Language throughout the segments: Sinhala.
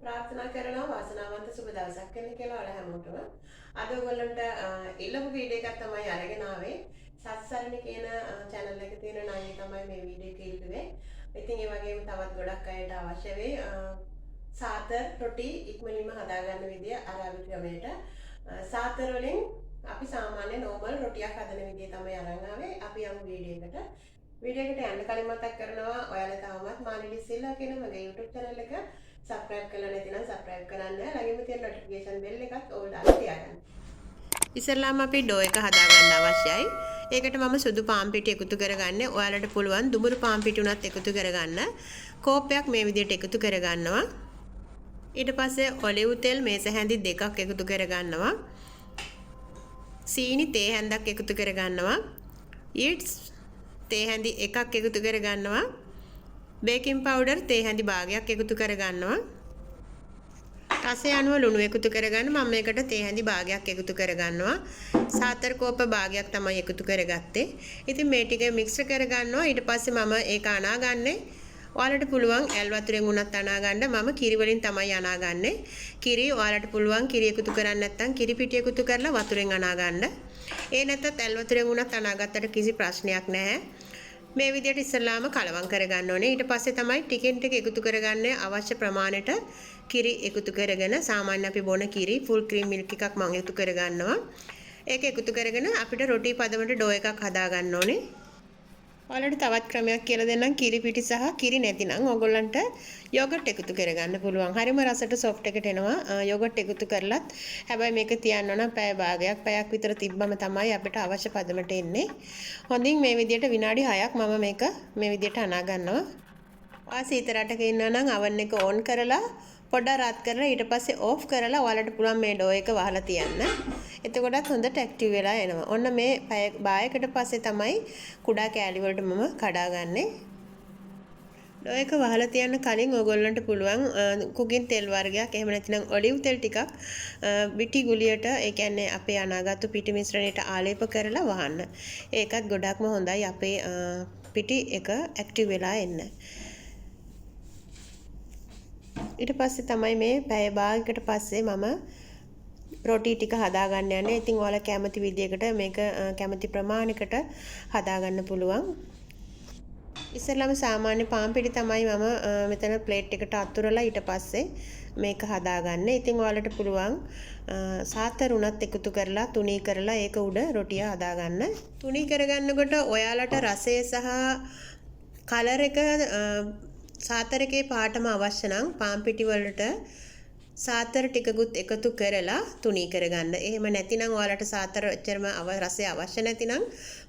ප්‍රාර්ථනා කරනවා වාසනාවන්ත සුබ දවසක් වෙන්න කියලා ඔයාලා හැමෝටම. අද ඔයගොල්ලන්ට ඉල්ලපු වීඩියෝ එකක් තමයි අරගෙන ආවේ. සත්සරණ කියන channel එකේ තියෙන ණය තමයි මේ වීඩියෝ එක ඉල්ලුවේ. ඉතින් ඒ වගේම තවත් ගොඩක් අයට අවශ්‍ය වෙයි සාතර රොටි ඉක්මනින්ම හදාගන්න විදිය අරාබි ක්‍රමයට. සාතර වලින් අපි සාමාන්‍ය normal රොටියක් හදන විදිය තමයි අරන් ආවේ. අපි යමු වීඩියෝ එකට. වීඩියෝ එකට යන්න කලින් මතක් කරනවා ඔයාලා තාමත් Maleedesilva කියන මගේ YouTube channel එක subscribe කරලා නැතිනම් subscribe කරන්න. ළඟින්ම තියෙන notification bell එකත් ඕල් දාලා තියාගන්න. ඉස්සෙල්ලාම අපි ඩෝ එක හදාගන්න අවශ්‍යයි. ඒකට මම සුදු පාන් පිටි එකතු කරගන්නේ. ඔයාලට පුළුවන් දුඹුරු පාන් පිටි උනත් එකතු කරගන්න. කෝප්පයක් මේ විදිහට එකතු කරගන්නවා. ඊට පස්සේ ඔලිව් තෙල් මේස හැඳි දෙකක් එකතු කරගන්නවා. සීනි තේ හැන්දක් එකතු කරගන්නවා. yeast තේ හැඳි එකක් එකතු කරගන්නවා. බේකින් පවුඩර් තේ හැඳි භාගයක් එකතු කරගන්නවා. රසය අනුව ලුණු එකතු කරගන්න. මම මේකට තේ හැඳි භාගයක් එකතු කරගන්නවා. සාතර කෝප භාගයක් තමයි එකතු කරගත්තේ. ඉතින් මේ ටික මික්ස් කරගන්නවා. ඊට පස්සේ මම ඒක අනාගන්නේ. ඔයාලට පුළුවන් ඇල් වතුරෙන් උනත් අනාගන්න. මම කිරි වලින් තමයි අනාගන්නේ. කිරි ඔයාලට පුළුවන් කිරි එකතු කරන්නේ නැත්නම් කිරි පිටි එකතු කරලා වතුරෙන් අනාගන්න. ඒ නැත්නම් ඇල් වතුරෙන් උනත් අනාගත්තට කිසි ප්‍රශ්නයක් නැහැ. මේ විදිහට ඉස්සෙල්ලාම කලවම් කරගන්න ඕනේ. ඊට පස්සේ තමයි ටිකෙන් ටික එකතු කරගන්නේ අවශ්‍ය ප්‍රමාණයට කිරි එකතු කරගෙන සාමාන්‍ය අපි බොන කිරි ෆුල් ක්‍රීම් මිල්ක් එකක් මම එකතු කරගන්නවා. ඒක එකතු කරගෙන අපිට රොටි පදමට ඩෝ එකක් හදා ගන්න ඕනේ. ඔයාලට තවත් ක්‍රමයක් කියලා දෙන්නම්. කිරි පිටි සහ කිරි නැතිනම් ඕගොල්ලන්ට යෝගට් එකතු කරගන්න පුළුවන්. හරිම රසට සොෆ්ට් එකට එනවා යෝගට් එකතු කරලත්. හැබැයි මේක තියන්න ඕන පැය භාගයක් පැයක් විතර තිබ්බම තමයි අපිට අවශ්‍ය පදමට එන්නේ. හොඳින් මේ විදිහට විනාඩි 6ක් මම මේක මේ විදිහට අනා ගන්නවා. ඔයා සීතරටක ඉන්නවා නම් oven එක on කරලා පොඩ්ඩක් රත් කරලා ඊට පස්සේ off කරලා ඔයාලට පුළුවන් මේ ඩෝ එක වහලා තියන්න. එතකොටත් හොඳට ඇක්ටිව් වෙලා එනවා. ඔන්න මේ පැය භාගයකට පස්සේ තමයි කුඩා කෑලි වලට මම කඩාගන්නේ. ඩෝ එක වහලා තියන්න කලින් ඕගොල්ලන්ට පුළුවන් කුකින් තෙල් වර්ගයක් එහෙම නැත්නම් ඔලිව් තෙල් ටිකක් පිටි ගුලියට ඒ කියන්නේ අපේ අනාගත පිටි මිශ්‍රණයට ආලේප කරලා වහන්න. ඒකත් ගොඩක්ම හොඳයි අපේ පිටි එක ඇක්ටිව් වෙලා එන්න. ඊට පස්සේ තමයි මේ පැය භාගයකට පස්සේ මම රොටි ටික හදාගන්න යන්නේ. ඉතින් ඔයාලා කැමති විදියකට මේක කැමති ප්‍රමාණයකට හදාගන්න පුළුවන්. ඉස්සෙල්ලාම සාමාන්‍ය පාන් පිටි තමයි මම මෙතන ප්ලේට් එකට අතුරලා ඊට පස්සේ මේක හදාගන්නේ. ඉතින් ඔයාලට පුළුවන් සාතර උනත් එකතු කරලා තුනී කරලා ඒක උඩ රොටිය හදාගන්න. තුනී කරගන්නකොට ඔයාලට රසය සහ කලර් එක සාතර එකේ පාටම අවශ්‍ය නම් පාන් පිටි වලට සාතර ටිකකුත් එකතු කරලා තුනී කරගන්න. එහෙම නැතිනම් ඔයාලට සාතර එච්චරම රසය අවශ්‍ය නැතිනම්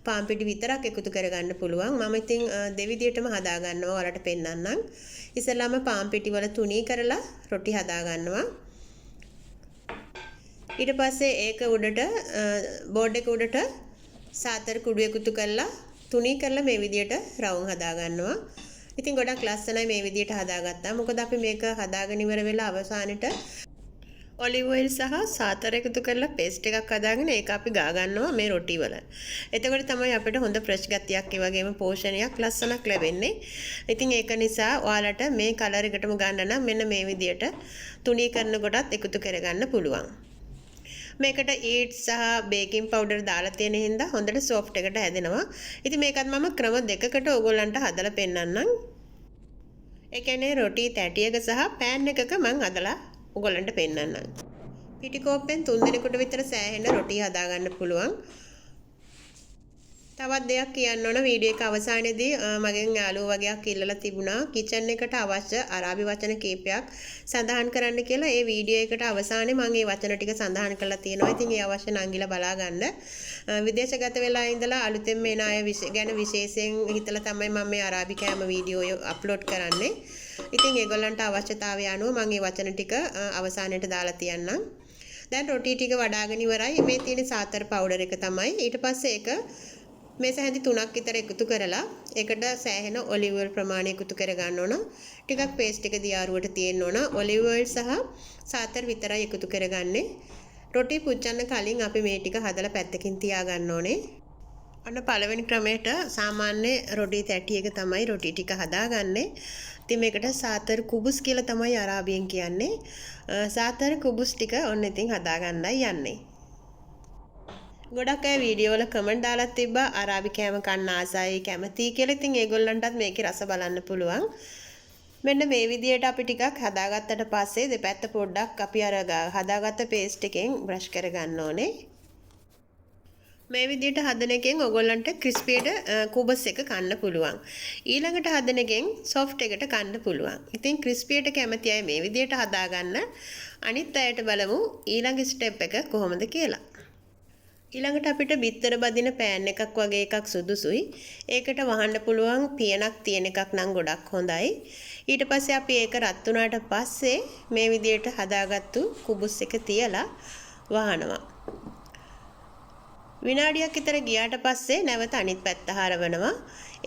පාන් පිටි විතරක් එකතු කරගන්න පුළුවන්. මම ඉතින් දෙවිදියටම හදා ගන්නවා ඔයාලට පෙන්නන්නම්. ඉස්සෙල්ලාම පාන් පිටි වල තුනී කරලා රොටි හදා ගන්නවා. ඊට පස්සේ ඒක උඩට බෝඩ් එක උඩට සාතර කුඩු එකතු කරලා තුනී කරලා මේ විදියට රවුම් හදා ගන්නවා. ඉතින් ගොඩක් ලස්සනයි මේ විදියට හදාගත්තා. මොකද අපි මේක හදාගෙන ඉවර වෙලා අවසානෙට ඔලිව් ඔයිල් සහ සාතර එකතු කරලා පේස්ට් එකක් හදාගෙන ඒක අපි ගා ගන්නවා මේ රොටි වල. එතකොට තමයි අපිට හොඳ ෆ්‍රෙෂ් ගතියක් ඒ වගේම පෝෂණයක් ලස්සනක් ලැබෙන්නේ. ඉතින් ඒක නිසා ඔයාලට මේ කලර් එකටම ගන්න නම් මෙන්න මේ විදියට තුනී කරන කොටත් එකතු කරගන්න පුළුවන්. මේකට ඊට් සහ බේකින් පවුඩර් දාලා තියෙන හින්දා හොඳට සොෆ්ට් එකට හැදෙනවා. ඉතින් මේකත් මම ක්‍රම දෙකකට ඕගොල්ලන්ට හදලා පෙන්නන්නම්. ඒ කියන්නේ රොටි තැටියක සහ පෑන් එකක මම හදලා ඕගොල්ලන්ට පෙන්නන්නම්. පිටි කෝප්පෙන් 3 දිනකට විතර සෑහෙන රොටි හදා ගන්න පුළුවන්. තවත් දෙයක් කියන්න ඕන වීඩියෝ එක අවසානයේදී මගෙන් යාළුවෝ වගේක් ඉල්ලලා තිබුණා කිචන් එකට අවශ්‍ය අරාබි වචන කීපයක් සඳහන් කරන්න කියලා. ඒ වීඩියෝ එකට අවසානයේ මම මේ වචන ටික සඳහන් කරලා තියෙනවා. ඉතින් ඒ අවශ්‍ය නම් ගිහලා බලා ගන්න. විදේශගත වෙලා ඉඳලා අලුතෙන් එන අය ගැන විශේෂයෙන් හිතලා තමයි මම මේ අරාබි කෑම වීඩියෝ අප්ලෝඩ් කරන්නේ. ඉතින් ඒගොල්ලන්ට අවශ්‍යතාවය අනුව මම මේ වචන ටික අවසානයේට දාලා තියන්නම්. දැන් රොටි ටික වඩාගෙන ඉවරයි. මේ තියෙන සාතර පවුඩර් එක තමයි. ඊට පස්සේ ඒක මේ සැහැඳි 3ක් විතර එකතු කරලා ඒකට සෑහෙන ඔලිව් ඔයිල් ප්‍රමාණය එකතු කර ගන්න ඕන. ටිකක් පේස්ට් එක දියාරුවට තියෙන්න ඕන. ඔලිව් ඔයිල් සහ සාතර විතරයි එකතු කරගන්නේ. රොටි පුච්චන්න කලින් අපි මේ ටික හදලා පැත්තකින් තියා ගන්න ඕනේ. අන්න පළවෙනි ක්‍රමයට සාමාන්‍ය රොටි තැටියක තමයි රොටි ටික හදාගන්නේ. ඉතින් මේකට සාතර කුබුස් කියලා තමයි අරාබියෙන් කියන්නේ. සාතර කුබුස් ටික ඔන්න ඉතින් හදාගන්නයි යන්නේ. ගොඩක් අය වීඩියෝ වල කමෙන්ට් දාලා තිබ්බා අරාබි කෑම කන්න ආසයි කැමති කියලා. ඉතින් ඒගොල්ලන්ටත් මේකේ රස බලන්න පුළුවන්. මෙන්න මේ විදියට අපි ටිකක් හදාගත්තට පස්සේ දෙපැත්ත පොඩ්ඩක් අපි අර හදාගත්ත පේස්ට් එකෙන් බ්‍රෂ් කරගන්න ඕනේ. මේ විදියට හදන එකෙන් ඔයගොල්ලන්ට ක්‍රිස්පියට කුබස් එක කන්න පුළුවන්. ඊළඟට හදන එකෙන් සොෆ්ට් එකට කන්න පුළුවන්. ඉතින් ක්‍රිස්පියට කැමති අය මේ විදියට හදාගන්න. අනිත් අයට බලමු ඊළඟ ස්ටෙප් එක කොහොමද කියලා. ඊළඟට අපිට බිත්තර බදින පෑන් එකක් වගේ එකක් සුදුසුයි. ඒකට වහන්න පුළුවන් පියනක් තියෙන එකක් නම් ගොඩක් හොඳයි. ඊට පස්සේ අපි ඒක රත් වුණාට පස්සේ මේ විදියට හදාගත්තු කුබුස් එක තියලා වහනවා. විනාඩියක් විතර ගියාට පස්සේ නැවත අනිත් පැත්ත හරවනවා.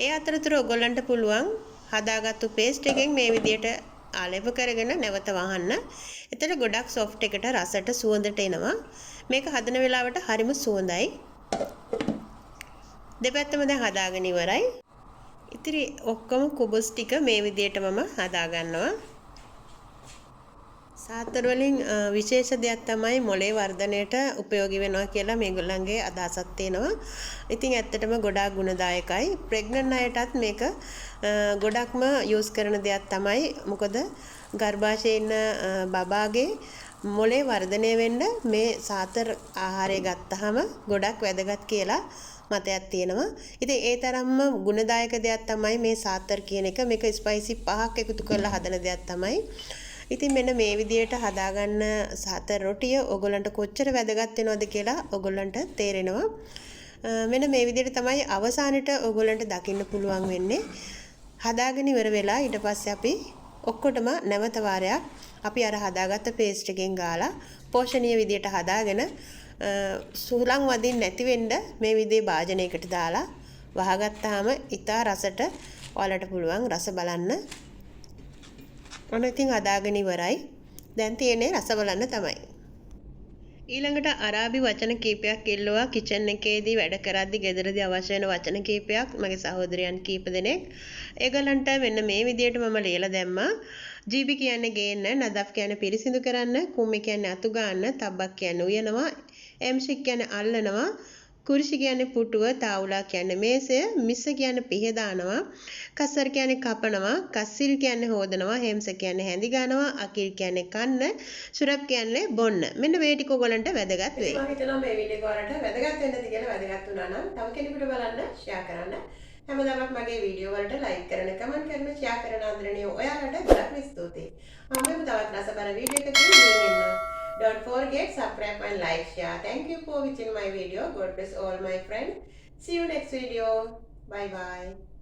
ඒ අතරතුර ඔයගොල්ලන්ට පුළුවන් හදාගත්තු පේස්ට් එකෙන් මේ විදියට ආලේප කරගෙන නැවත වහන්න. එතකොට ගොඩක් සොෆ්ට් එකට රසට සුවඳට එනවා. මේක හදන වෙලාවට හරිම සුවඳයි. දෙපැත්තම දැන් හදාගෙන ඉවරයි. ඉතිරි ඔක්කොම කුබුස් ටික මේ විදියට මම හදා ගන්නවා. සාතර වලින් විශේෂ දෙයක් තමයි මොලේ වර්ධනයට උපයෝගී වෙනවා කියලා මේගොල්ලන්ගේ අදහසක් තියෙනවා. ඉතින් ඇත්තටම ගොඩාක් ගුණදායකයි. ප්‍රෙග්නන්ට් අයටත් මේක ගොඩක්ම යූස් කරන දෙයක් තමයි. මොකද ගර්භාෂයේ ඉන්න බබාගේ මොලේ වර්ධනය වෙන්න මේ සාතර ආහාරය ගත්තාම ගොඩක් වැදගත් කියලා මතයක් තියෙනවා. ඉතින් ඒ තරම්ම ගුණදායක දෙයක් තමයි මේ සාතර කියන එක. මේක ස්පයිසි 5ක් එකතු කරලා හදන දෙයක් තමයි. ඉතින් මෙන්න මේ විදියට හදාගන්න සාතර රොටිය ඔයගොල්ලන්ට කොච්චර වැදගත් වෙනවද කියලා ඔයගොල්ලන්ට තේරෙනවා. මෙන්න මේ විදියට තමයි අවසානෙට ඔයගොල්ලන්ට දකින්න පුළුවන් වෙන්නේ. හදාගෙන ඉවර වෙලා ඊට පස්සේ අපි ඔක්කොටම නැවත වාරයක් අපි අර හදාගත්ත පේස්ට් එකෙන් ගාලා පෝෂණීය විදියට හදාගෙන සුළං වදින්න නැති වෙන්න මේ විදිහේ භාජනයකට දාලා වහගත්තාම ඉතා රසට ඔයාලට පුළුවන් රස බලන්න. ඔන්න ඉතින් හදාගෙන ඉවරයි. දැන් තියෙන්නේ රස බලන්න තමයි. ඊළඟට අරාබි වචන කීපයක් ඉල්ලුවා කිචන් එකේදී වැඩ කරද්දි ගෙදරදී අවශ්‍ය වෙන වචන කීපයක් මගේ සහෝදරයන් කීප දෙනෙක්. ඒගොල්ලන්ට මෙන්න මේ විදියට මම ලියලා දැම්මා. ජීබි කියන්නේ ගේන්න, නදෆ් කියන්නේ පිරිසිදු කරන්න, කුම්මි කියන්නේ අතු ගන්න, තබ්බක් කියන්නේ උයනවා, එම්ෂික් කියන්නේ අල්ලනවා, කුරිෂි කියන්නේ පුටුව, තාවුලා කියන්නේ මේසය, මිස්ස කියන්නේ පිහ දානවා, කස්සර් කියන්නේ කපනවා, කස්සිල් කියන්නේ හොදනවා, හෙම්ස කියන්නේ හැඳි ගන්නවා, අකිල් කියන්නේ කන්න, සුරබ් කියන්නේ බොන්න. මෙන්න මේ ටික ඔයගලන්ට වැදගත් වෙයි. මම හිතනවා මේ වීඩියෝ එක ඔයාලට වැදගත් වෙන්නද කියලා. වැදගත් වුණා නම් තව කෙනෙකුට බලන්න ෂෙයා කරන්න. හැමදාමත් මගේ වීඩියෝ වලට ලයික් කරන, කමෙන්ට් කරන, ෂෙයා කරන ආදරණීය ඔයාලට ගොඩක් ස්තුතියි. මම තවත් රසබර වීඩියෝ එකකින් ඉන්නවා. Don't forget subscribe and like share. Thank you for watching my video. God bless all my friends. See you next video. Bye bye.